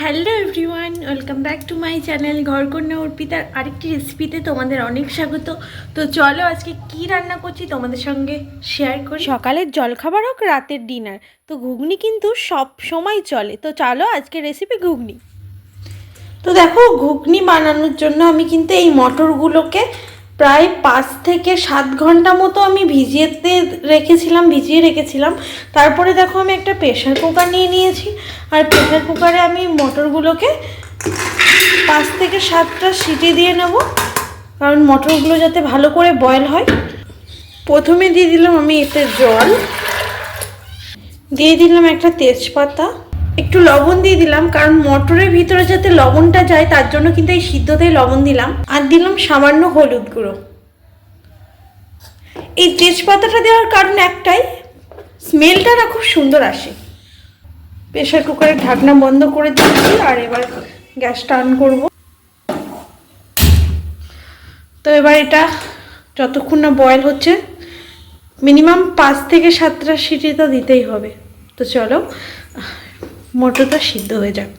Hello everyone, welcome back to my channel Gharkonna অর্পিতার আরেকটি রেসিপিতে তোমাদের অনেক স্বাগত। তো চলো আজকে কি রান্না করছি তোমাদের সঙ্গে শেয়ার করি। সকালের জলখাবার হোক রাতের ডিনার, তো ঘুগনি কিন্তু সব সময় চলে। তো চলো আজকে রেসিপি ঘুগনি। তো দেখো, ঘুগনি বানানোর জন্য আমি কিন্তু এই মটরগুলোকে প্রায় 5 থেকে 7 ঘন্টা মতো আমি ভিজিয়ে রেখেছিলাম। তারপরে দেখো আমি একটা প্রেশার কুকার নিয়ে নিয়েছি, আর প্রেশার কুকারে আমি মটরগুলোকে 5 থেকে 7টা সিটি দিয়ে নেব, কারণ মটরগুলো যাতে ভালো করে বয়েল হয়। প্রথমে দিয়ে দিলাম আমি এতে জল, দিয়ে দিলাম একটা তেজপাতা, একটু লবণ দিয়ে দিলাম, কারণ মটরের ভিতরে যাতে লবণটা যায় তার জন্য কিন্তু এই সিদ্ধতেই লবণ দিলাম। আর দিলাম সামান্য হলুদ গুঁড়ো। এই তেজপাতাটা দেওয়ার কারণ একটাই, স্মেলটা না খুব সুন্দর আসে। প্রেশার কুকারের ঢাকনা বন্ধ করে দিয়েছি, আর এবার গ্যাসটা অন করব। তো এবার এটা যতক্ষণ না বয়েল হচ্ছে, মিনিমাম 5 থেকে 7টা সিটি তো দিতেই হবে। তো চলো মটরটা সিদ্ধ হয়ে যাক।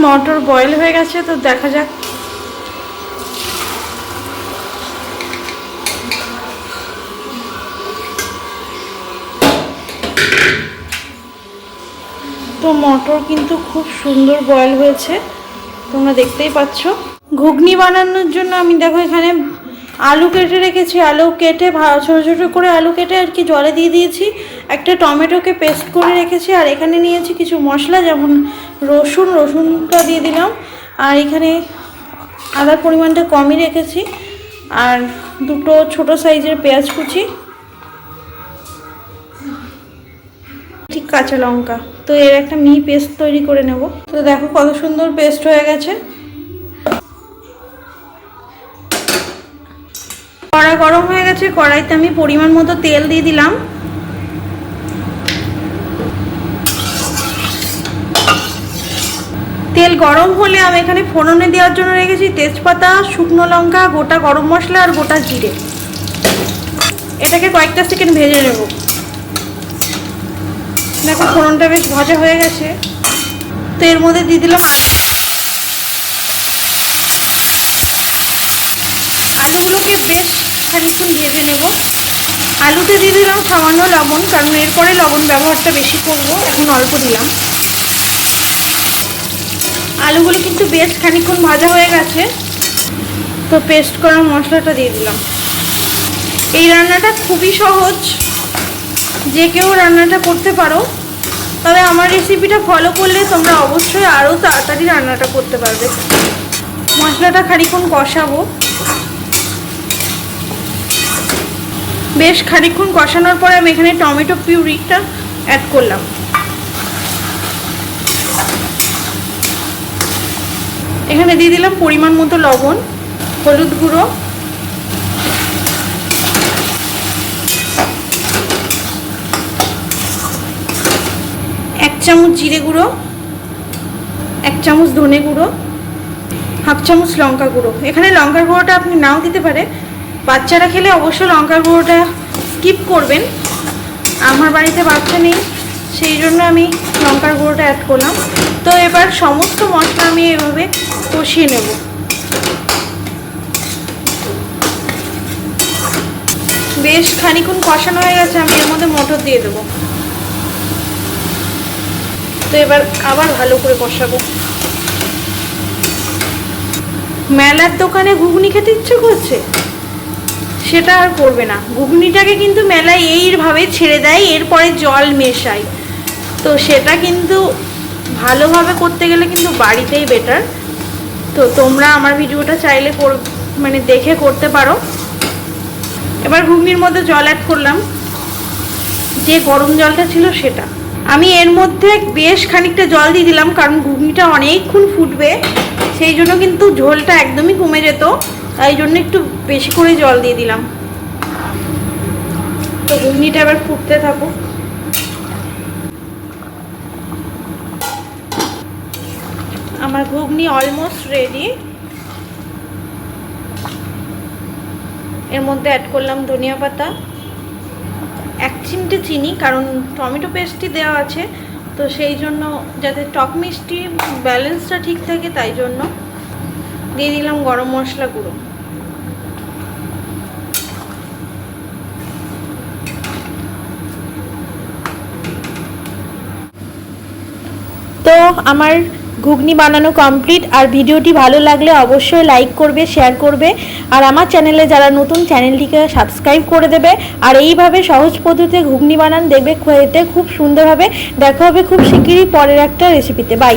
মটর বয়েল হয়ে গেছে, তো দেখা যাক। তো মটর কিন্তু খুব সুন্দর বয়েল হয়েছে, তোমরা দেখতেই পাচ্ছ। ঘুগনি বানানোর জন্য আমি দেখো এখানে আলু কেটে রেখেছি। আলু কেটে ছোটো ছোটো করে আলু কেটে আর কি জলে দিয়ে দিয়েছি। একটা টমেটোকে পেস্ট করে রেখেছি, আর এখানে নিয়েছি কিছু মশলা, যেমন রসুনটা দিয়ে দিলাম, আর এখানে আদার পরিমাণটা কমই রেখেছি, আর দুটো ছোটো সাইজের পেঁয়াজ কুচি, ঠিক কাঁচা লঙ্কা। তো এর একটা মিহি পেস্ট তৈরি করে নেব। তো দেখো কত সুন্দর পেস্ট হয়ে গেছে। কড়া গরম হয়ে গেছে, কড়াইতে আমি পরিমাণ মতো তেল দিয়ে দিলাম। তেল গরম হলে আমি এখানে ফোড়নে দেওয়ার জন্য রেখেছি তেজপাতা, শুকনো লঙ্কা, গোটা গরম মশলা আর গোটা জিরে। এটাকে কয়েকটা সেকেন্ড ভেজে নেব। দেখো ফোড়নটা বেশ ভাজা হয়ে গেছে। তো এর মধ্যে দিয়ে দিলাম আলুগুলোকে বেশ খানিকক্ষণ ভেজে নেব। আলুতে দিয়ে দিলাম সামান্য লবণ, কারণ এরপরে লবণ ব্যবহারটা বেশি করব, এখন অল্প দিলাম। আলুগুলো কিন্তু বেশ খানিকক্ষণ ভাজা হয়ে গেছে। তো পেস্ট করা মশলাটা দিয়ে দিলাম। এই রান্নাটা খুবই সহজ, যে কেউ রান্নাটা করতে পারো। তবে আমার রেসিপিটা ফলো করলে তোমরা অবশ্যই আরও তাড়াতাড়ি রান্নাটা করতে পারবে। মশলাটা খানিকক্ষণ কষাবো। বেশ খানিকক্ষণ কষানোর পরে আমি এখানে টমেটো পিউরিটা অ্যাড করলাম। এখানে দিয়ে দিলাম পরিমাণ মতো লবণ, হলুদ গুঁড়ো, এক চামচ জিরে গুঁড়ো, 1 চামচ ধনে গুঁড়ো, হাফ চামচ লঙ্কা গুঁড়ো। এখানে লঙ্কার গুঁড়োটা আপনি নাও দিতে পারে, বাচ্চারা খেলে অবশ্য লঙ্কার গুঁড়োটা স্কিপ করবেন। আমার বাড়িতে বাচ্চা নেই, সেই জন্য আমি লঙ্কার গুঁড়োটা অ্যাড করলাম। তো এবার সমস্ত মশলা আমি এভাবে কষিয়ে নেব। বেশ খানিকক্ষণ কষানো হয়ে গেছে, আমি এর মধ্যে মটর দিয়ে দেবো। তো এবার আবার ভালো করে কষাবো। মেলার দোকানে ঘুগনি খেতে ইচ্ছে করছে, সেটা আর করবে না। ঘুগনিটাকে কিন্তু মেলায় এইভাবে ছেড়ে দেয়, এরপরে জল মেশায়। তো সেটা কিন্তু ভালোভাবে করতে গেলে কিন্তু বাড়িতেই বেটার। তো তোমরা আমার ভিডিওটা চাইলে দেখে করতে পারো। এবার ঘুগনির মধ্যে জল অ্যাড করলাম, যে গরম জলটা ছিল সেটা। আমি এর মধ্যে বেশ খানিকটা জল দিয়ে দিলাম, কারণ ঘুগনিটা অনেকক্ষণ ফুটবে, সেই জন্য কিন্তু ঝোলটা একদমই কমে যেত, তাই জন্য একটু বেশি করে জল দিয়ে দিলাম। তো ঘুগনিটা এবার ফুটতে থাকুক। আমার ঘুগনি অলমোস্ট রেডি। এর মধ্যে অ্যাড করলাম ধনিয়া পাতা, 1 চিমটে চিনি, কারণ টমেটো পেস্টই দেওয়া আছে, তো সেই জন্য যাতে টক মিষ্টি ব্যালেন্সটা ঠিক থাকে তাই জন্য দিয়ে দিলাম গরম মশলা গুঁড়ো। তো আমার ঘুগনি বানানো কমপ্লিট। আর ভিডিওটি ভালো লাগলে অবশ্যই লাইক করবে, শেয়ার করবে, আর আমার চ্যানেলে যারা নতুন চ্যানেলটিকে সাবস্ক্রাইব করে দেবে। আর এইভাবে সহজ পদ্ধতিতে ঘুগনি বানান, দেখবে খেতে খুব সুন্দর হবে। দেখা হবে খুব শিগগিরই পরের একটা রেসিপিতে। বাই।